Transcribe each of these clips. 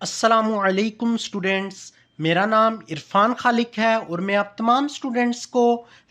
अस्सलामुअलैकुम स्टूडेंट्स। मेरा नाम इरफान खालिक है और मैं आप तमाम स्टूडेंट्स को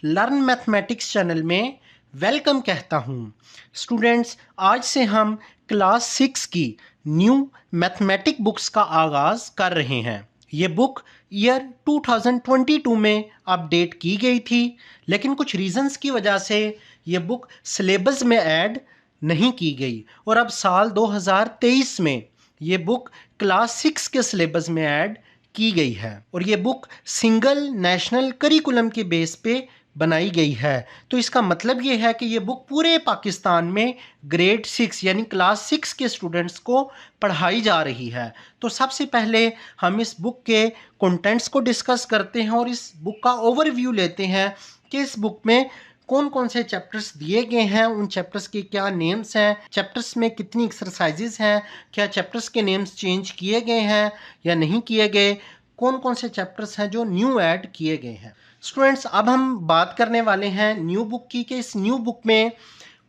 लर्न मैथमेटिक्स चैनल में वेलकम कहता हूँ। स्टूडेंट्स, आज से हम क्लास 6 की न्यू मैथमेटिक बुक्स का आगाज़ कर रहे हैं। ये बुक ईयर 2022 में अपडेट की गई थी, लेकिन कुछ रीज़न्स की वजह से ये बुक सिलेबस में ऐड नहीं की गई और अब साल 2023 में ये बुक क्लास 6 के सिलेबस में ऐड की गई है और ये बुक सिंगल नेशनल करिकुलम के बेस पे बनाई गई है। तो इसका मतलब ये है कि ये बुक पूरे पाकिस्तान में ग्रेड 6 यानी क्लास 6 के स्टूडेंट्स को पढ़ाई जा रही है। तो सबसे पहले हम इस बुक के कंटेंट्स को डिस्कस करते हैं और इस बुक का ओवरव्यू लेते हैं कि इस बुक में कौन कौन से चैप्टर्स दिए गए हैं, उन चैप्टर्स के क्या नेम्स हैं, चैप्टर्स में कितनी एक्सरसाइजेज हैं, क्या चैप्टर्स के नेम्स चेंज किए गए हैं या नहीं किए गए, कौन कौन से चैप्टर्स हैं जो न्यू ऐड किए गए हैं। स्टूडेंट्स, अब हम बात करने वाले हैं न्यू बुक की कि इस न्यू बुक में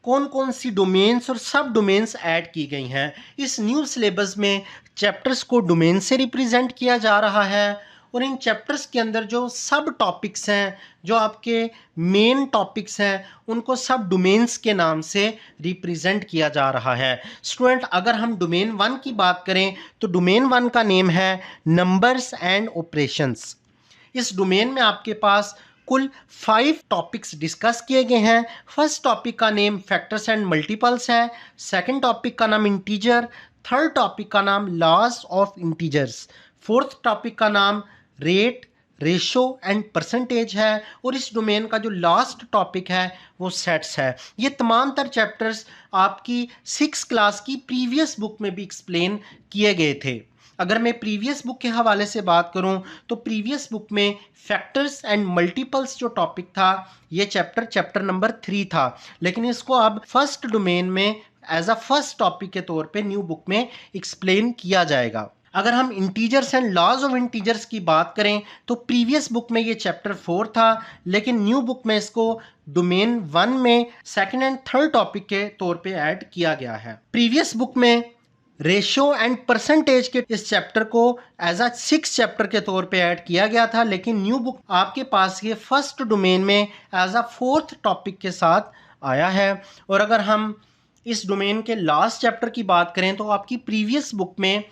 कौन कौन सी डोमेन्स और सब डोमेन्स ऐड की गई हैं। इस न्यू सिलेबस में चैप्टर्स को डोमेन से रिप्रेजेंट किया जा रहा है और इन चैप्टर्स के अंदर जो सब टॉपिक्स हैं, जो आपके मेन टॉपिक्स हैं, उनको सब डोमेन्स के नाम से रिप्रेजेंट किया जा रहा है। स्टूडेंट, अगर हम डोमेन 1 की बात करें तो डोमेन 1 का नेम है नंबर्स एंड ऑपरेशंस। इस डोमेन में आपके पास कुल 5 टॉपिक्स डिस्कस किए गए हैं। फर्स्ट टॉपिक का नेम फैक्टर्स एंड मल्टीपल्स है, सेकंड टॉपिक का नाम इंटीजर, थर्ड टॉपिक का नाम loss of integers, fourth topic का नाम रेट, रेशो एंड परसेंटेज है और इस डोमेन का जो लास्ट टॉपिक है वो सेट्स है। ये तमाम तर चैप्टर्स आपकी 6 क्लास की प्रीवियस बुक में भी एक्सप्लेन किए गए थे। अगर मैं प्रीवियस बुक के हवाले से बात करूं तो प्रीवियस बुक में फैक्टर्स एंड मल्टीपल्स जो टॉपिक था, ये चैप्टर नंबर 3 था, लेकिन इसको अब फर्स्ट डोमेन में एज अ फर्स्ट टॉपिक के तौर पे न्यू बुक में एक्सप्लेन किया जाएगा। अगर हम integers and laws of integers की बात करें तो प्रीवियस बुक में ये चैप्टर 4 था, लेकिन न्यू बुक में इसको डोमेन 1 में सेकंड एंड थर्ड टॉपिक के तौर पे ऐड किया गया है। प्रीवियस बुक में रेशियो एंड परसेंटेज के इस चैप्टर को एज अ 6 चैप्टर के तौर पे ऐड किया गया था, लेकिन न्यू बुक आपके पास ये फर्स्ट डोमेन में एज अ 4th टॉपिक के साथ आया है। और अगर हम इस डोमेन के लास्ट चैप्टर की बात करें तो आपकी प्रीवियस बुक में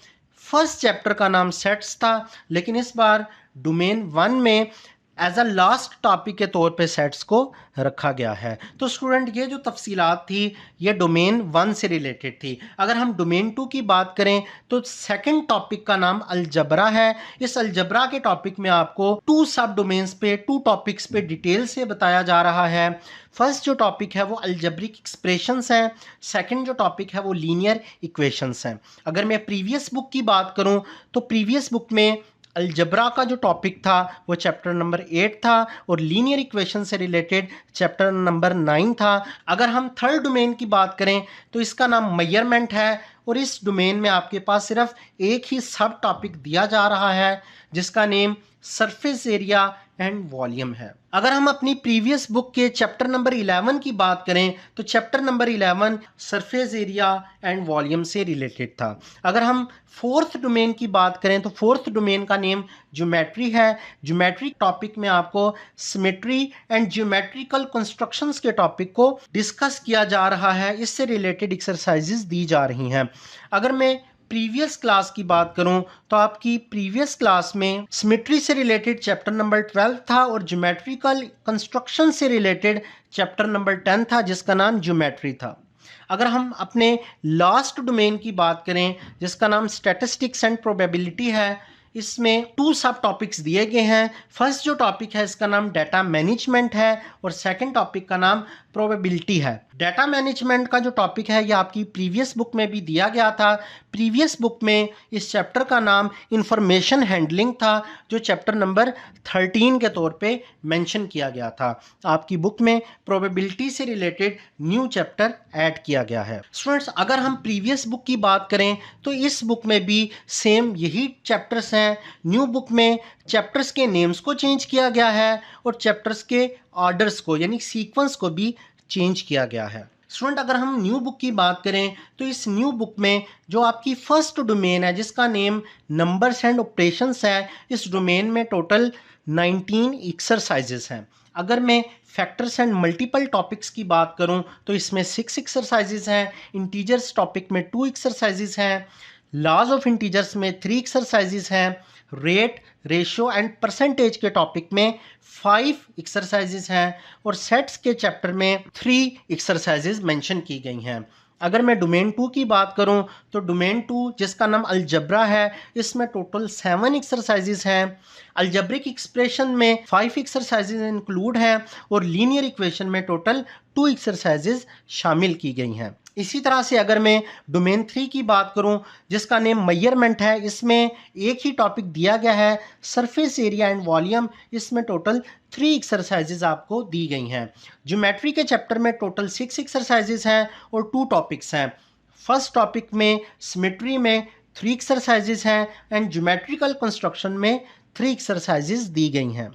फर्स्ट चैप्टर का नाम सेट्स था, लेकिन इस बार डोमेन 1 में एज अ लास्ट टॉपिक के तौर पे सेट्स को रखा गया है। तो स्टूडेंट, ये जो तफसीलात थी ये डोमेन 1 से रिलेटेड थी। अगर हम डोमेन 2 की बात करें तो सेकंड टॉपिक का नाम अलजबरा है। इस अलजबरा के टॉपिक में आपको 2 सब डोमेन्स पे 2 टॉपिक्स पे डिटेल से बताया जा रहा है। फर्स्ट जो टॉपिक है वो अलजब्रिक एक्सप्रेशंस हैं, सेकंड जो टॉपिक है वो लीनियर इक्वेशंस हैं। अगर मैं प्रीवियस बुक की बात करूं तो प्रीवियस बुक में अलजबरा का जो टॉपिक था वो चैप्टर नंबर 8 था और लीनियर इक्वेशन से रिलेटेड चैप्टर नंबर 9 था। अगर हम थर्ड डोमेन की बात करें तो इसका नाम मेजरमेंट है और इस डोमेन में आपके पास सिर्फ एक ही सब टॉपिक दिया जा रहा है जिसका name surface area and volume है। अगर हम अपनी प्रीवियस बुक के चैप्टर नंबर 11 की बात करें तो chapter number 11 surface area and volume से रिलेटेड था। अगर हम फोर्थ डोमेन की बात करें तो फोर्थ डोमेन का नेम ज्योमेट्री है। ज्योमेट्री टॉपिक में आपको सिमेट्री एंड ज्योमेट्रिकल कंस्ट्रक्शंस के टॉपिक को डिस्कस किया जा रहा है, इससे रिलेटेड एक्सरसाइजेज दी जा रही हैं। अगर मैं प्रीवियस क्लास की बात करूं तो आपकी प्रीवियस क्लास में सिमेट्री से रिलेटेड चैप्टर नंबर 12 था और ज्योमेट्रिकल कंस्ट्रक्शन से रिलेटेड चैप्टर नंबर 10 था जिसका नाम ज्योमेट्री था। अगर हम अपने लास्ट डोमेन की बात करें जिसका नाम स्टैटिस्टिक्स एंड प्रोबेबिलिटी है, इसमें 2 सब टॉपिक्स दिए गए हैं। फर्स्ट जो टॉपिक है इसका नाम डाटा मैनेजमेंट है और सेकंड टॉपिक का नाम प्रोबेबिलिटी है। डाटा मैनेजमेंट का जो टॉपिक है ये आपकी प्रीवियस बुक में भी दिया गया था। प्रीवियस बुक में इस चैप्टर का नाम इंफॉर्मेशन हैंडलिंग था जो चैप्टर नंबर 13 के तौर पे मेंशन किया गया था। आपकी बुक में प्रोबेबिलिटी से रिलेटेड न्यू चैप्टर ऐड किया गया है। स्टूडेंट्स, अगर हम प्रीवियस बुक की बात करें तो इस बुक में भी सेम यही चैप्टर्स हैं। न्यू बुक में चैप्टर्स के नेम्स को चेंज किया गया है और चैप्टर्स के ऑर्डर्स को यानी सीक्वेंस को भी चेंज किया गया है। स्टूडेंट अगर हम न्यू बुक की बात करें तो इस न्यू बुक में जो आपकी फर्स्ट डोमेन है जिसका नेम नंबर्स एंड ऑपरेशंस है, इस डोमेन में टोटल 19 एक्सरसाइजेस हैं। अगर मैं फैक्टर्स एंड मल्टीपल टॉपिक्स की बात करूं तो इसमें 6 एक्सरसाइजेस हैं। इंटीजर्स टॉपिक में 2 एक्सरसाइजेस हैं। लॉज ऑफ इंटीजर्स में 3 एक्सरसाइजेस हैं। रेट, रेशियो एंड परसेंटेज के टॉपिक में 5 एक्सरसाइजेस हैं और सेट्स के चैप्टर में 3 एक्सरसाइजेस मेंशन की गई हैं। अगर मैं डोमेन 2 की बात करूं तो डोमेन 2 जिसका नाम अलजब्रा है, इसमें टोटल 7 एक्सरसाइजेस हैं। अलजब्रिक एक्सप्रेशन में 5 एक्सरसाइजेस इंक्लूड हैं और लीनियर इक्वेशन में टोटल 2 एक्सरसाइजेस शामिल की गई हैं। इसी तरह से अगर मैं डोमेन 3 की बात करूं जिसका नेम मेजरमेंट है, इसमें एक ही टॉपिक दिया गया है सरफेस एरिया एंड वॉल्यूम। इसमें टोटल 3 एक्सरसाइजेज आपको दी गई हैं। ज्योमेट्री के चैप्टर में टोटल 6 एक्सरसाइजेज हैं और 2 टॉपिक्स हैं। फर्स्ट टॉपिक में सिमेट्री में 3 एक्सरसाइजेज हैं एंड ज्योमेट्रिकल कंस्ट्रक्शन में 3 एक्सरसाइजेज दी गई हैं।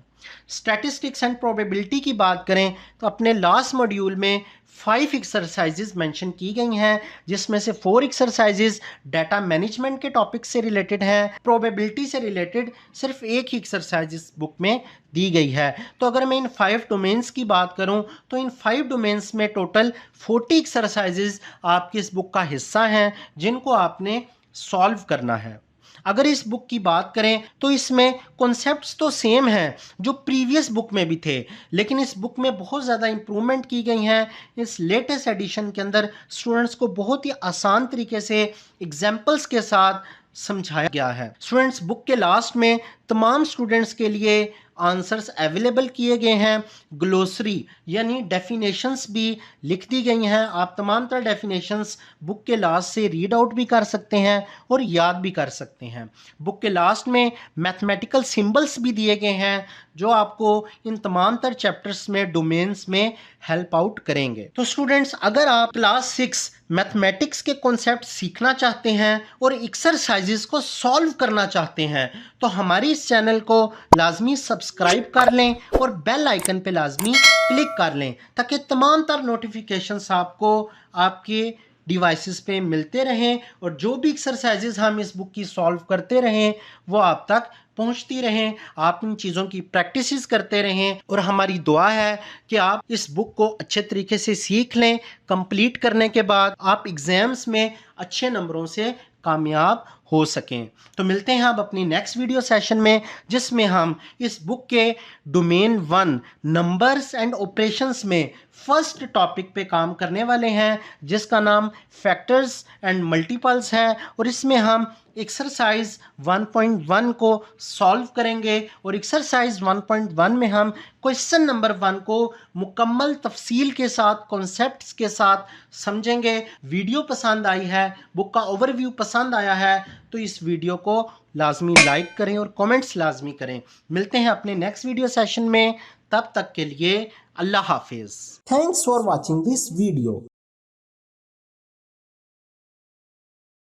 स्टैटिस्टिक्स एंड प्रोबेबिलिटी की बात करें तो अपने लास्ट मॉड्यूल में 5 एक्सरसाइजेज मेंशन की गई हैं, जिसमें से 4 एक्सरसाइजेज डाटा मैनेजमेंट के टॉपिक से रिलेटेड हैं। प्रोबेबिलिटी से रिलेटेड सिर्फ एक ही एक्सरसाइज इस बुक में दी गई है। तो अगर मैं इन 5 डोमेन्स की बात करूं तो इन 5 डोमेन्स में टोटल 40 एक्सरसाइजेज आपकी इस बुक का हिस्सा हैं जिनको आपने सॉल्व करना है। अगर इस बुक की बात करें तो इसमें कॉन्सेप्ट्स तो सेम हैं जो प्रीवियस बुक में भी थे, लेकिन इस बुक में बहुत ज़्यादा इंप्रूवमेंट की गई हैं। इस लेटेस्ट एडिशन के अंदर स्टूडेंट्स को बहुत ही आसान तरीके से एग्जाम्पल्स के साथ समझाया गया है। स्टूडेंट्स बुक के लास्ट में तमाम स्टूडेंट्स के लिए आंसर्स अवेलेबल किए गए हैं। ग्लोसरी यानी डेफिनेशंस भी लिख दी गई हैं। आप तमाम तरह डेफिनेशंस बुक के लास्ट से रीड आउट भी कर सकते हैं और याद भी कर सकते हैं। बुक के लास्ट में मैथमेटिकल सिंबल्स भी दिए गए हैं जो आपको इन तमाम तर चैप्टर्स में डोमेन्स में हेल्प आउट करेंगे। तो स्टूडेंट्स अगर आप क्लास 6 मैथमेटिक्स के कॉन्सेप्ट सीखना चाहते हैं और एक्सरसाइजेस को सॉल्व करना चाहते हैं तो हमारी इस चैनल को लाजमी सब्सक्राइब कर लें और बेल आइकन पे लाजमी क्लिक कर लें ताकि तमाम तर नोटिफिकेशंस आपको आपके डिवाइसेस पे मिलते रहें और जो भी एक्सरसाइजेज हम इस बुक की सॉल्व करते रहें वो आप तक पहुंचती रहें। आप इन चीज़ों की प्रैक्टिसेस करते रहें और हमारी दुआ है कि आप इस बुक को अच्छे तरीके से सीख लें। कंप्लीट करने के बाद आप एग्ज़ाम्स में अच्छे नंबरों से कामयाब हो सकें। तो मिलते हैं अब अपनी नेक्स्ट वीडियो सेशन में जिसमें हम इस बुक के डोमेन 1 नंबर्स एंड ऑपरेशंस में फर्स्ट टॉपिक पे काम करने वाले हैं जिसका नाम फैक्टर्स एंड मल्टीपल्स है और इसमें हम एक्सरसाइज 1.1 को सॉल्व करेंगे और एक्सरसाइज 1.1 में हम क्वेश्चन नंबर 1 को मुकम्मल तफसील के साथ कॉन्सेप्ट्स के साथ समझेंगे। वीडियो पसंद आई है, बुक का ओवरव्यू पसंद आया है तो इस वीडियो को लाजमी लाइक करें और कमेंट्स लाजमी करें। मिलते हैं अपने नेक्स्ट वीडियो सेशन में, तब तक के लिए अल्लाह हाफिज़। Thanks for watching this video.